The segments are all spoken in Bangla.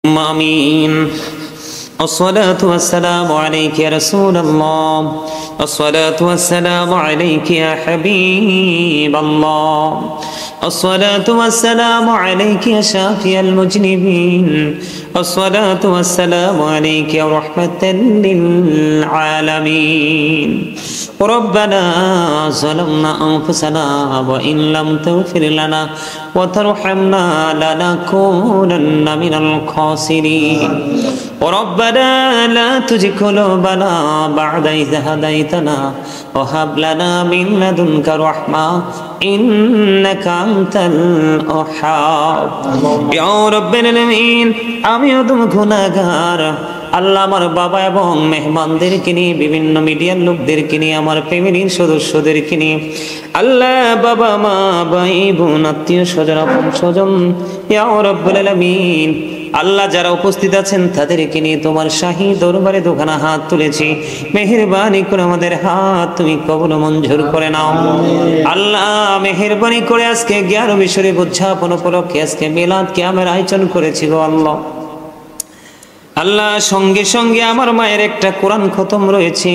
آمين. الصلاة والسلام عليك يا رسول الله، الصلاة والسلام عليك يا حبيب الله، الصلاة والسلام عليك يا شافي المذنبين، الصلاة والسلام عليك يا رحمة للعالمين. ربنا ظلمنا أنفسنا وإن لم تغفر لنا وترحمنا لنكونن من الخاسرين. ربنا لا تزغ قلوبنا بعد إذ هديتنا وهب لنا من لدنك رحمة إنك أنت الوهاب. يا رب العالمين আমিও তুমি গুনাহগার আল্লাহ, আমার বাবা এবং মেহমানদেরকে নিয়ে, বিভিন্ন মিডিয়ার লোকদেরকে নিয়ে, আমার ফ্যামিলির সদস্যদেরকে নিয়ে, আল্লাহ বাবা মা ভাই বোন আত্মীয় স্বজন আপন স্বজন, ইয়া রাব্বুল আলামিন আল্লাহ যারা উপস্থিত আছেন তাদেরকে নিয়ে তোমার শাহী দরবারে দুখানা হাত তুলেছি। মেহেরবানি করে আমাদের হাত তুমি কবুল মঞ্জুর করে নাও। আল্লাহ মেহেরবানি করে আজকে 11 শরীফ উদযাপন উপলক্ষে আজকে মিলাদ কিয়ামের আয়োজন করেছি গো আল্লাহ। আল্লাহ সঙ্গে সঙ্গে আমার মায়ের একটা কোরআন খতম রয়েছে।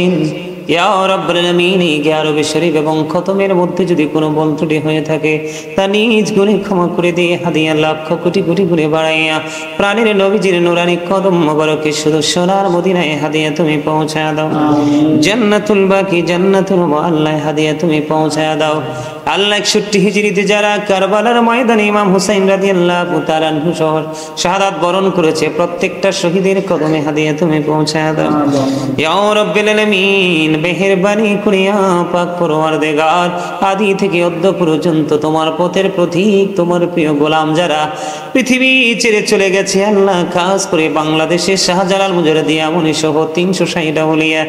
ইয়া রাব্বুল আলামিন 11 শরীফ এবং খতমের মধ্যে যদি কোনো ভুল ত্রুটি হয়ে থাকে তা নিজ গুণে ক্ষমা করে দিয়ে হাদিয়া লক্ষ কোটি কোটি গুণে বাড়াইয়া প্রাণের নবীজির নুরানি কদম মোবারকে শুধু সোনার মদিনায় হাদিয়া তুমি পৌঁছায়া দাও। জান্নাতুল বাকি জান্নাতুল মুআল্লা হাদিয়া তুমি পৌঁছায়া দাও। আল্লাহ 61 হিজরিতে যারা কারবালার ময়দানে ইমাম হুসাইন রাদিয়াল্লাহু তাআলা আনহু শহর শাহাদাত বরণ করেছে প্রত্যেকটা শহীদের কদমে হাদিয়া তুমি পৌঁছায়া দাও। ইয়া রাব্বুল আলামিন মেহেরবানি করিয়া পাক পরওয়ারদিগার আদি থেকে অদ্য পর্যন্ত তোমার পথের প্রতীক তোমার প্রিয় গোলাম যারা পৃথিবী ছেড়ে চলে গেছে আল্লাহ, খাস করে বাংলাদেশের শাহজালাল মুজাহিদিয়া মনি সহ 360 আউলিয়া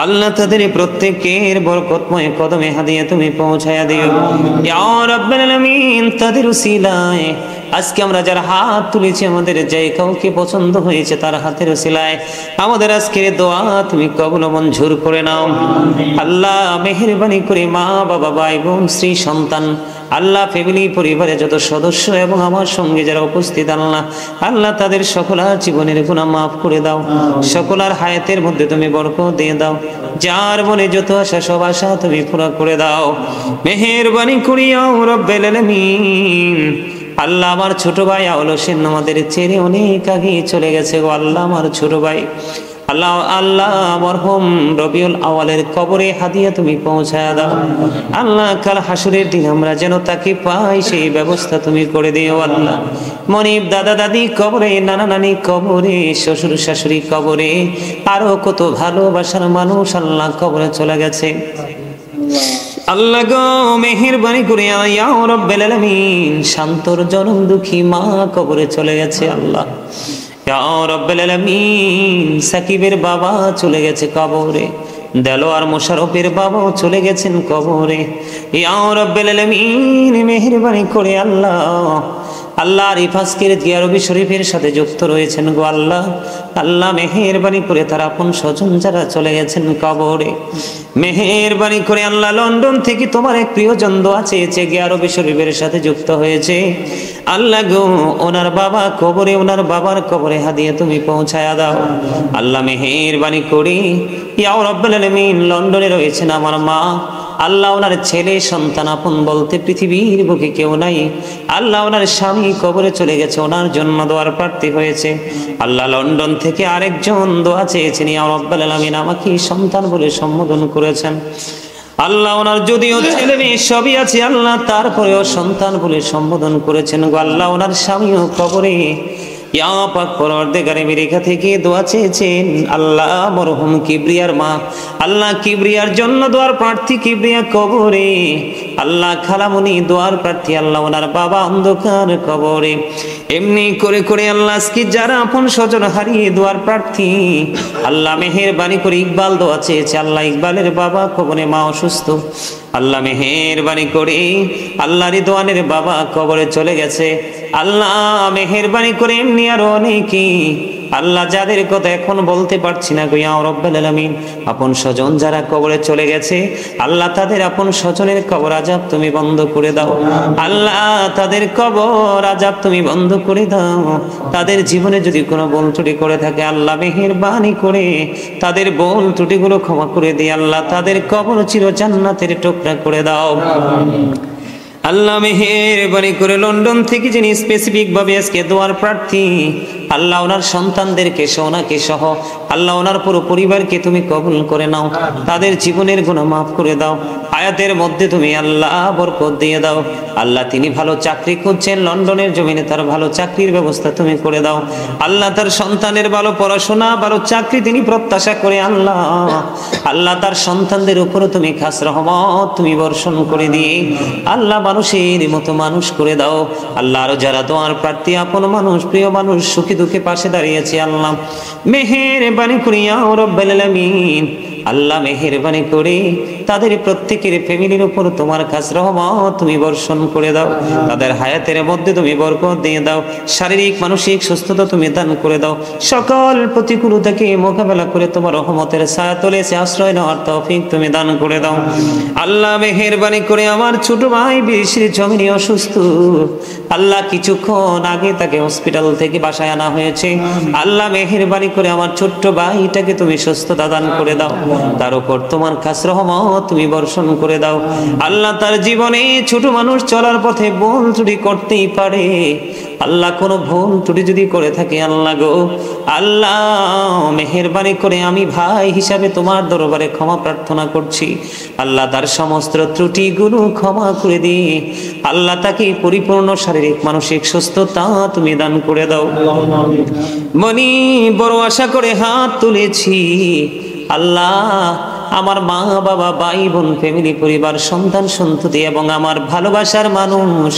আল্লাহ তাদের প্রত্যেকের বরকতময় কদমে হাদিয়া তুমি পৌঁছায়া দিও। ইয়া রাব্বুল আলামিন তাদের উসিলায় আজকে আমরা যারা হাত তুলেছি আমাদের যে কাউকে পছন্দ হয়েছে তার হাতের উসিলায় আমাদের আজকের দোয়া তুমি কবুল মঞ্জুর করে নাও। আল্লাহ মেহেরবানি করে মা বাবা ভাই বোন স্ত্রী সন্তান আল্লাহ ফ্যামিলি পরিবারে যত সদস্য এবং আমার সঙ্গে যারা উপস্থিত আল্লাহ আল্লাহ তাদের সকলার জীবনের গুনাহ মাফ করে দাও, সকলার হায়াতের মধ্যে তুমি বরকত দিয়ে দাও, যার মনে যত আশা সব আশা তুমি পুরা করে দাও। মেহেরবানি করিয়া রব্বুল আলামিন আল্লাহ আমার ছোট ভাই আউল হোসেন আমাদের ছেড়ে অনেক আগে চলে গেছে গো আল্লাহ, আমার ছোট ভাই আল্লাহ আল্লাহ মরহুম রবিউল আওয়ালের কবরে হাদিয়া তুমি পৌঁছায়া দাও। আল্লাহ কাল হাসরের দিন আমরা যেন তাকে পাই সেই ব্যবস্থা তুমি করে দিও আল্লাহ। মনিব দাদা দাদি কবরে, নানা নানি কবরে, শ্বশুর শাশুড়ি কবরে, আরো কত ভালোবাসার মানুষ আল্লাহ কবরে চলে গেছে। আল্লাহ গো মেহেরবানি করে ইয়া রাব্বুল আলামিন শান্তর জনম দুঃখী মা কবরে চলে গেছে আল্লাহ। ইয়া রাব্বুল আলামিন সাকিবের বাবা চলে গেছে কবরে, দেলোয়ার মোশাররফের বাবাও চলে গেছেন কবরে। ইয়া রাব্বুল আলামিন মেহেরবানি করে আল্লাহ আল্লাহ রিফাজকের 11 শরীফের সাথে যুক্ত রয়েছেন গো আল্লাহ। আল্লাহ মেহেরবানি করে তার আপন স্বজন যারা চলে গেছেন কবরে মেহেরবানি করে আল্লাহ লন্ডন থেকে তোমার এক প্রিয়জন দোয়া চেয়েছে 11 শরীফের সাথে যুক্ত হয়েছে আল্লাহ গো ওনার বাবা কবরে, ওনার বাবার কবরে হাদিয়া তুমি পৌঁছায়া দাও। আল্লাহ মেহেরবানি করে ইয়া রাব্বুল আলামিন লন্ডনে রয়েছেন আমার মা আল্লাহ, ওনার ছেলে সন্তান আপন বলতে পৃথিবীর বুকে কেউ নাই আল্লাহ, ওনার স্বামী কবরে চলে গেছে, ওনার জন্য দোয়ার প্রার্থী হয়েছে আল্লাহ। লন্ডন থেকে আরেকজন দোয়া চেয়েছেন ইয়া রাব্বুল আলামিন আমাকে সন্তান বলে সম্বোধন করেছেন আল্লাহ, ওনার যদিও ছেলে মেয়ে সবই আছে আল্লাহ তারপরেও সন্তান বলে সম্বোধন করেছেন গো আল্লাহ। ওনার স্বামীও কবরে ইয়া পাক পরওয়ারদিগার আমেরিকা থেকে দোয়া চেয়েছেন আল্লাহ মরহুম কিবরিয়ার মা আল্লাহ, কিবরিয়ার জন্য দোয়ার প্রার্থী কিবরিয়া কবরে আল্লাহ, খালামুনি দোয়ার প্রার্থী আল্লাহ, ওনার বাবা অন্ধকার কবরে। এমনি করে করে আল্লাহ আজকে যারা আপন স্বজন হারিয়ে দোয়ার প্রার্থী আল্লাহ মেহেরবানি করে ইকবাল দোয়া চেয়েছে আল্লাহ, ইকবালের বাবা কবরে, মা অসুস্থ আল্লাহ মেহেরবানি করে আল্লাহ রিদওয়ানের বাবা কবরে চলে গেছে আল্লাহ মেহেরবানি করে এমনি আরো অনেকেই আল্লাহ যাদের কথা এখন বলতে পারছি না গো ইয়া রাব্বুল আলামিন, আপন স্বজন যারা কবরে চলে গেছে আল্লাহ তাদের আপন স্বজনের কবর আযাব তুমি বন্ধ করে দাও। আল্লাহ তাদের কবর আযাব তুমি বন্ধ করে দাও। তাদের জীবনে যদি কোনো ভুল ত্রুটি করে থাকে আল্লাহ মেহেরবানি করে তাদের ভুল ত্রুটিগুলো ক্ষমা করে দিয়ে আল্লাহ তাদের কবর চির জান্নাতের টুকরা করে দাও। আল্লাহ মেহেরবানি করে লন্ডন থেকে যিনি স্পেসিফিক ভাবে আজকে দোয়ার প্রার্থী, আল্লাহ ওনার সন্তানদেরকে ওনাকে সহ আল্লাহ ওনার পুরো পরিবারকে তুমি কবুল করে নাও, তাদের জীবনের গুনাহ মাফ করে দাও, হায়াতের মধ্যে তুমি আল্লাহ বরকত দিয়ে দাও। আল্লাহ তিনি ভালো চাকরি খুঁজছেন লন্ডনের জমিনে, তার ভালো চাকরির ব্যবস্থা তুমি করে দাও। আল্লাহ তার সন্তানের ভালো পড়াশোনা ভালো চাকরি তিনি প্রত্যাশা করে আল্লাহ আল্লাহ তার সন্তানদের উপরে তুমি খাস রহমত তুমি বর্ষণ করে দিয়ে আল্লাহ মানুষের মতো মানুষ করে দাও। আল্লাহ আরো যারা দোয়ার প্রার্থী আপন মানুষ প্রিয় মানুষ সুখী দুঃখে পাশে দাঁড়িয়েছে আল্লাহ মেহেরবানি করে ইয়া রাব্বুল আলামিন, আল্লাহ মেহেরবানি করে তাদের প্রত্যেকের ফ্যামিলির উপর তোমার খাস রহমত তুমি বর্ষণ করে দাও। তাদের হায়াতের মধ্যে তুমি বরকত দিয়ে দাও, শারীরিক মানসিক সুস্থতা তুমি দান করে দাও, সকল প্রতিকূলতাকে মোকাবেলা করে তোমার রহমতের ছায়াতলে আশ্রয় নেওয়ার তৌফিক তুমি দান করে দাও। আল্লাহ মেহেরবানি করে আমার ছোট ভাই বিদেশের জমিনে অসুস্থ, আল্লাহ কিছুক্ষণ আগে তাকে হসপিটাল থেকে বাসায় আনা হয়েছে, আল্লাহ মেহেরবানি করে আমার ছোট্ট ভাইটাকে তুমি সুস্থতা দান করে দাও, তার উপর তোমার খাস রহমত তুমি বর্ষণ করে দাও। আল্লাহ তার জীবনে ছোট মানুষ চলার পথে ভুল ত্রুটি করতেই পারে, আল্লাহ কোন ভুল ত্রুটি যদি করে থাকে আল্লাহ গো আল্লাহ মেহেরবানি করে আমি ভাই হিসাবে তোমার দরবারে ক্ষমা প্রার্থনা করছি। আল্লাহ তার সমস্ত ত্রুটিগুলো ক্ষমা করে দিয়ে আল্লাহ তাকে পরিপূর্ণ শারীরিক মানসিক সুস্থতা তুমি দান করে দাও। মনি বড় আশা করে হাত তুলেছি আল্লাহ আমার মা বাবা ভাই বোন ফ্যামিলি পরিবার সন্তান সন্ততি এবং আমার ভালোবাসার মানুষ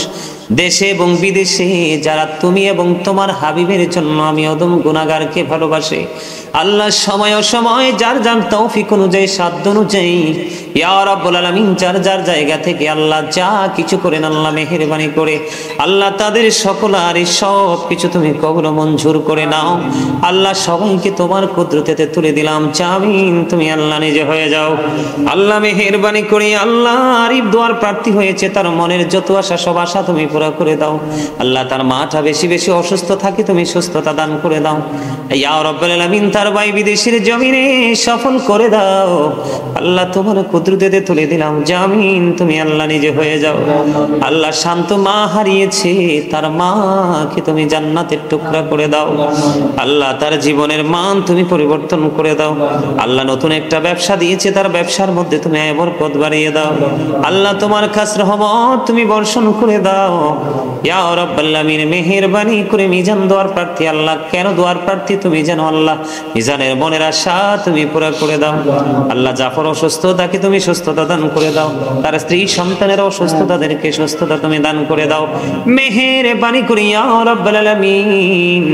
দেশে এবং বিদেশে যারা তুমি এবং তোমার হাবিবের জন্য আমি অদম গুনাহগারকে ভালোবাসে আল্লাহ সময় অসময় যার যার তৌফিক অনুযায়ী সাধ্য অনুযায়ী ইয়া রাব্বুল আলামিন যার যার জায়গা থেকে আল্লাহ যা কিছু করেন আল্লাহ মেহেরবানি করে আল্লাহ তাদের সকল আর সব কিছু তুমি কবুল মঞ্জুর করে নাও। আল্লাহ সবাইকে তোমার কুদরতে তুলে দিলাম, জামিন তুমি আল্লাহ নিজে হয়ে যাও। আল্লাহ মেহেরবানি করে আল্লাহ আরিফ দোয়ার প্রার্থী হয়েছে, তার মনের যত আশা সব আশা তুমি পুরা করে দাও। আল্লাহ তার মাটা বেশি বেশি অসুস্থ থাকে তুমি সুস্থতা দান করে দাও। ইয়া রাব্বুল আলামিন তার ভাই বিদেশের জমিনে সফল করে দাও। আল্লাহ তোমার কুদরতে তুলে দিলাম, জামিন তুমি আল্লাহ নিজে হয়ে যাও। আল্লাহ শান্ত মা হারিয়েছে, তার মাকে তুমি জান্নাতের টুকরা করে দাও। আল্লাহ তার জীবনের মান তুমি পরিবর্তন করে দাও। আল্লাহ নতুন একটা ব্যবসা দিয়েছে, তার ব্যবসার মধ্যে তুমি বরকত বাড়িয়ে দাও। আল্লাহ তোমার খাস রহমত তুমি বর্ষণ করে দাও। ইয়া রাব্বুল আলামিন মেহেরবানি করে মিজান দোয়ার প্রার্থী আল্লাহ কেন দোয়ার প্রার্থী তুমি জানো আল্লাহ, মিজানের মনের আশা তুমি পুরা করে দাও। আল্লাহ জাফর অসুস্থ তাকে তুমি সুস্থতা দান করে দাও, তার স্ত্রী সন্তানের অসুস্থ তাদেরকে সুস্থতা তুমি দান করে দাও। মেহেরবানি করে ইয়া রাব্বুল আলামিন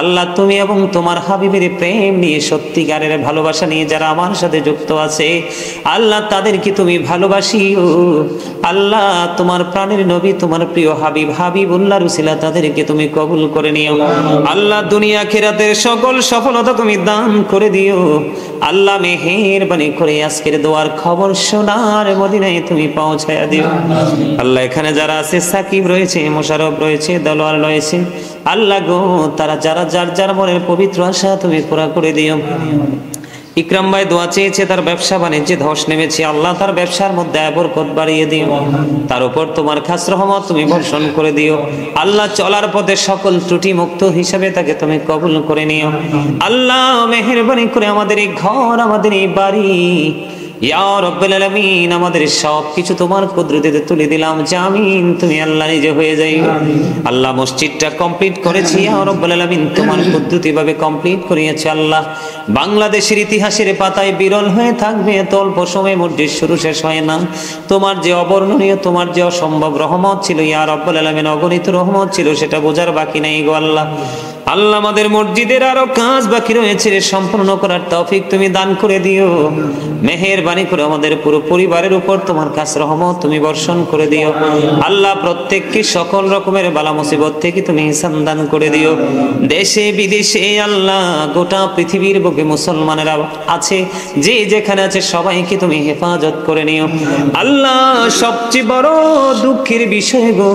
আল্লাহ তুমি এবং তোমার হাবিবের প্রেম নিয়ে সত্যিকারের ভালোবাসা নিয়ে যারা আমার সাথে যুক্ত আছে আল্লাহ তাদেরকে তুমি ভালোবাসিও। আল্লাহ তোমার প্রাণের নবী তোমার প্রিয় হাবিব হাবিবুল্লাহর উসিলা তাদেরকে তুমি কবুল করে নিও। আল্লাহ দুনিয়া আখিরাতের সকল সফলতা তুমি দান করে দিও। আল্লাহ মেহেরবানি করে আজকের দোয়ার খবর সোনার মদিনায় তুমি পৌঁছায়া দিও। আল্লাহ এখানে যারা আছে সাকিব রয়েছে, মোশাররফ রয়েছে, দলোয়ার রয়েছে, আল্লাহ গো তারা যারা যার যার মনের পবিত্র আশা তুমি পুরা করে দিও। ইকরাম ভাই দোয়া চেয়েছে, তার ব্যবসা বাণিজ্যে ধস নেমেছে, আল্লাহ তার ব্যবসার মধ্যে বরকত বাড়িয়ে দিও, তার উপর তোমার খাস রহমত তুমি বর্ষণ করে দিও। আল্লাহ চলার পথে সকল ত্রুটি মুক্ত হিসাবে তাকে তুমি কবুল করে নিও। আল্লাহ মেহেরবানি করে আমাদের এই ঘর আমাদের এই বাড়ি ইয়া রাব্বুল আলামিন আমাদের সব কিছু তোমার কুদরতে তুলে দিলাম, জামিন তুমি আল্লাহ নিজে হয়ে যাই। আল্লাহ মসজিদটা কমপ্লিট করেছি ইয়া রাব্বুল আলামিন তোমার কুদরতি ভাবে কমপ্লিট করিয়েছে। আল্লাহ বাংলাদেশের ইতিহাসের পাতায় বিরল হয়ে থাকবে, এত অল্প সময়ে মসজিদ শুরু শেষ হয় না। তোমার যে অবর্ণনীয় তোমার যে অসম্ভব রহমত ছিল ইয়া রাব্বুল আলামিন, অগণিত রহমত ছিল, সেটা বোঝার বাকি নাই গো আল্লাহ। আল্লাহ আমাদের মসজিদের আরো কাজ বাকি রয়েছে সম্পূর্ণ করার তৌফিক তুমি দান করে দিও। মেহেরবানি করে আমাদের পুরো পরিবারের উপর তোমার কাছ রহমত তুমি বর্ষণ করে দিও। আল্লাহ প্রত্যেককে সকল রকমের বালা মুসিবত থেকে তুমি ইহসান দান করে দিও। দেশে বিদেশে আল্লাহ গোটা পৃথিবীর বুকে মুসলমানেরা আছে, যে যেখানে আছে সবাইকে তুমি হেফাজত করে নিও। আল্লাহ সবচেয়ে বড় দুঃখের বিষয় গো,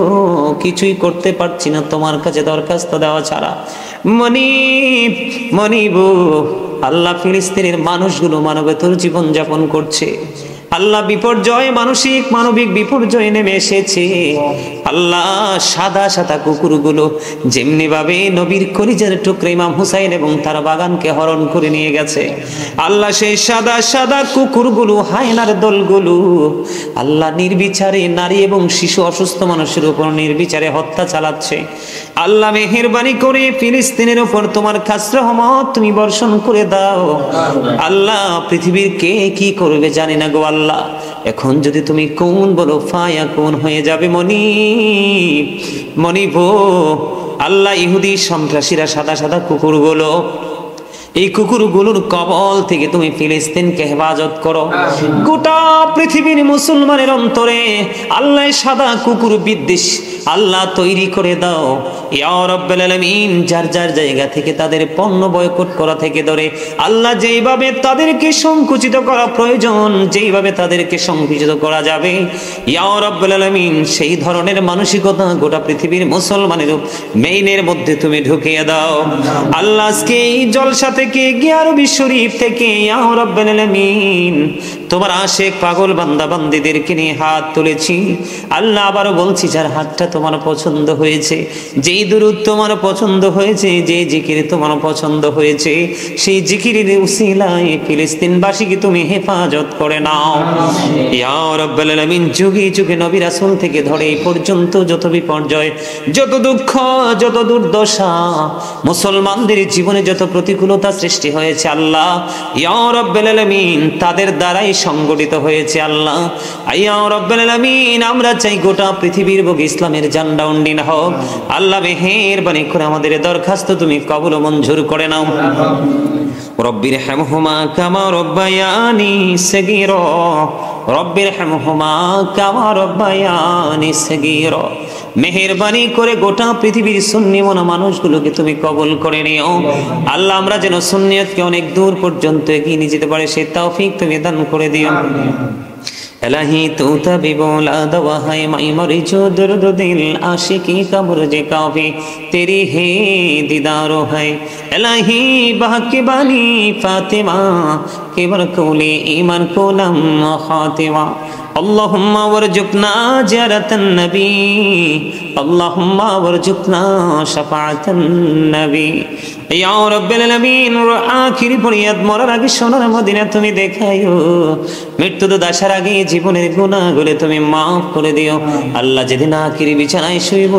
কিছুই করতে পারছি না তোমার কাছে দরখাস্ত দেওয়া ছাড়া। মনিব আল্লাহ, ফিলিস্তিনের মানুষগুলো মানবেতর জীবন যাপন করছে। আল্লাহ বিপর্যয়, মানবিক বিপর্যয় নেমে এসেছে। আল্লাহ সাদা সাদা কুকুরগুলো যেমনি ভাবে নবীর কলিজার টুকরা ইমাম হুসাইন এবং তার বাগানকে হরণ করে নিয়ে গেছে, আল্লাহ সেই সাদা সাদা কুকুরগুলো, হায়নার দলগুলো আল্লাহ নির্বিচারে নারী এবং শিশু অসুস্থ মানুষের উপর নির্বিচারে হত্যা চালাচ্ছে। আল্লাহ মেহেরবানি করে ফিলিস্তিনের উপর তোমার খাস রহমত তুমি বর্ষণ করে দাও। আল্লাহ পৃথিবীর কে কি করবে জানি না গো আল্লাহ, এখন যদি তুমি কোন বলো ফায়া কোন হয়ে যাবে। মনিব আল্লাহ ইহুদি সন্ত্রাসীরা সাদা সাদা কুকুরগুলো, এই কুকুরগুলোর কবল থেকে তুমি ফিলিস্তিনকে হেফাজত করো। গোটা পৃথিবীর মুসলমানের অন্তরে আল্লাহ সাদা কুকুর বিদ্বেষ আল্লাহ তৈরি করে দাও ইয়া রাব্বুল আলামিন। যার যার জায়গা থেকে তাদের পণ্য বয়কট করা থেকে ধরে আল্লাহ যেইভাবে তাদেরকে সংকুচিত করা প্রয়োজন, যেইভাবে তাদেরকে সংকুচিত করা যাবে ইয়া রাব্বুল আলামিন, সেই ধরনের মানসিকতা গোটা পৃথিবীর মুসলমানের মেইনের মধ্যে তুমি ঢুকিয়ে দাও। আল্লাহ আজকে এই জলসা থেকে গিয়ারবি শরীফ থেকে ইয়া রাব্বুল আলামিন তোমার আশিক পাগল বান্দা বান্দীদেরকে নিয়ে হাত তুলেছি। আল্লাহ আবারও বলছি, যার হাতটা তোমার পছন্দ হয়েছে, যেই দুরূদ তোমার পছন্দ হয়েছে, যে জিকির তোমার পছন্দ হয়েছে, সেই জিকিরের উসিলায় ফিলিস্তিনবাসীকে তুমি হেফাজত করে নাও ইয়া রাব্বুল আলামিন। যুগে যুগে নবী রাসূল থেকে ধরে এই পর্যন্ত যত বিপর্যয়, যত দুঃখ, যত দুর্দশা মুসলমানদের জীবনে যত প্রতিকূলতা সৃষ্টি হয়েছে আল্লাহ ইয়া রাব্বুল আলামিন তাদের দ্বারাই সংগঠিত হয়েছে আল্লাহ ইয়া রাব্বুল আলামিন। আমরা চাই গোটা পৃথিবীর বুকে ইসলামের ঝান্ডা উন্নীন হোক। আল্লাহ মেহেরবানি করে আমাদের দরখাস্ত তুমি কবুল ও মঞ্জুর করে নাও। রব্বির হামহুমা কামা রব্বায়ানি সগীরা, রব্বির হামহুমা কামা রব্বায়ানি সগীরা। মেহেরবানি করে গোটা পৃথিবীর সুন্নি মনা মানুষগুলোকে তুমি কবুল করে নিও আল্লাহ। আমরা যেন সুন্নিয়তকে অনেক দূর পর্যন্ত এগিয়ে নিয়ে যেতে পারে সেই তৌফিক তুমি দান করে দিও। इलाही तू तभी बोला दवा है माई मरी जो दर्द दिल आशिकी का मुरझ काफी तेरी है दीदारो है। इलाही बहक बानी फातिमा के बरकौली ईमान को लम खातिमा। اللهم ورزقنا زيارة النبي اللهم ورزقنا شفاعة النبي ইয়া রাব্বুল আলামিন। আখিরি ফরিয়াদ মরার আগে সোনার মদিনা তুমি দেখাইও, মৃত্যু তো আসার আগে জীবনের গুনাহগুলো তুমি মাফ করে দিও আল্লাহ। যেদিন আখিরি বিছানায় শুইব,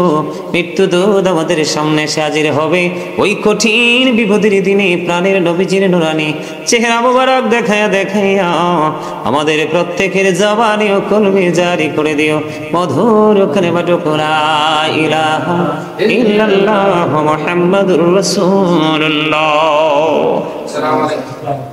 মৃত্যু দূত আমাদের সামনে এসে হাজির হবে, ওই কঠিন বিপদের দিনে প্রাণের নবীজির নুরানি চেহারা মোবারক দেখাইয়া দেখাইয়া আমাদের প্রত্যেকের জবানে ও কলবে জারি করে দিও মধুর কালিমাটুকু লা ইলাহা ইল্লাল্লাহ মুহাম্মাদুর রাসূলুল্লাহ। আসসালামু আলাইকুম।